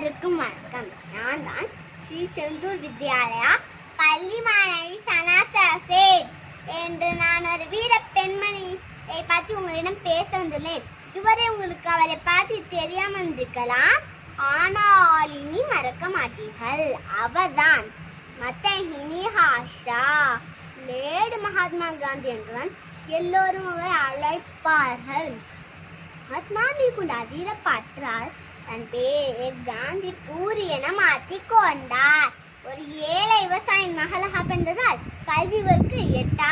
அனைவருக்கும் வணக்கம். நான் தான் ஸ்ரீ செந்தூர் வித்யாலயா பள்ளி மாணவி சனா சஃபேத் என்று நான் ஒரு வீர பெண்மணியை பற்றி உங்களிடம் பேச வந்துள்ளேன். இதுவரை உங்களுக்கு அவரை பார்த்து தெரியாமல் இருக்கலாம், ஆனால் இனி மறக்க மாட்டீர்கள். அவர்தான் மத்தஹினி ஹாஷா, லேடு மகாத்மா காந்தி என்றுதான் எல்லோரும் அவர் அழைப்பார்கள். மகாத்மா மீது கொண்ட அதீத பற்றால் தன் பேரை காந்தி பூரி என மாற்றிக் கொண்டார். ஒரு ஏழை விவசாயின் மகளாக பிறந்ததால் கல்வி இவருக்கு 8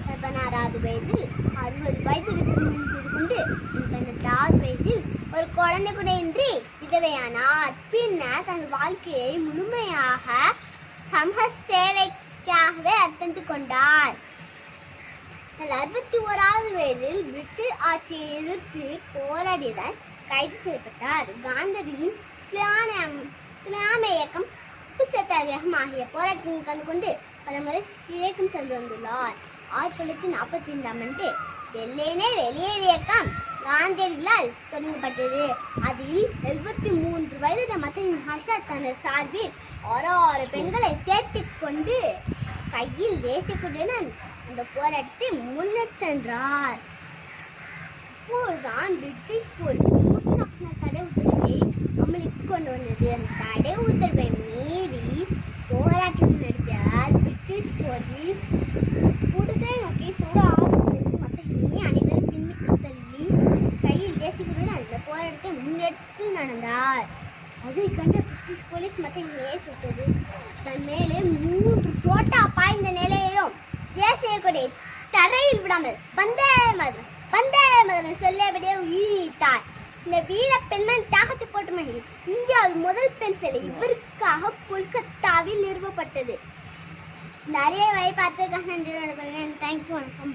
16வது வயதில் 60 வயது செய்து கொண்டு 18வது வயதில் ஒரு குழந்தை கூட இன்றி விதவையானார். பின்னர் தன் வாழ்க்கையை முழுமையாக சமூக சேவைக்காகவே அர்ப்பணித்துக் கொண்டார். 61வது வயதில் பிரிட்டிஷ் ஆட்சியை எதிர்த்து போராடியதால் கைது செய்யப்பட்டார். காந்தியின் கிளாமை இயக்கம், உப்பு சத்தியாகிரகம் ஆகிய போராட்டத்தில் கலந்து கொண்டு பலமுறை சிறைக்கும் சென்று வந்துள்ளார். 1945ஆம் ஆண்டு வெள்ளையனே வெளியேறு இயக்கம் காந்தியடிகளால் தொடங்கப்பட்டது. அதில் 73 வயது மத்தஹினி ஹாஷா தனது சார்பில் 6 பெண்களை சேர்த்துக் கொண்டு கையில் தேசிய கொடியுடன் அந்த போராட்டத்தை முன்னெடுத்து சென்றார். அப்போதுதான் பிரிட்டிஷ் போலீஸ் தடை உத்தரவை அமலுக்கு கொண்டு வந்தது. அந்த தடை உத்தரவை மீறி போராட்டம் நடத்தியால் பிரிட்டிஷ் போலீஸ் கூட்டத்தை நோக்கி சூட ஆரம்பித்தது. மத்தஹினி அனைவரும் பின்னுக்கு தள்ளி கையில் தேசிய கொடியுடன் அந்த போராட்டத்தை முன்னெடுத்து நடந்தார். அதை கண்ட பிரிட்டிஷ் போலீஸ் மத்தஹினியை சுட்டது. தன் மேலே 3 தோட்டா பாய்ந்த நிலையிலும் தேசிய கொடியை தரையில் விடாமல் வந்தே மதுரம் வந்தே மதுரம் சொல்லியபடியே உயிரித்தார். இந்த வீர பெண்மணி தியாகத்தை போட்டுமை இந்தியாவில் முதல் பெண் சிலை இவருக்காக கொல்கத்தாவில் நிறுவப்பட்டது. நிறைய வாய்ப்பு பார்த்ததுக்காக நன்றி. தேங்க்யூ, வணக்கம்.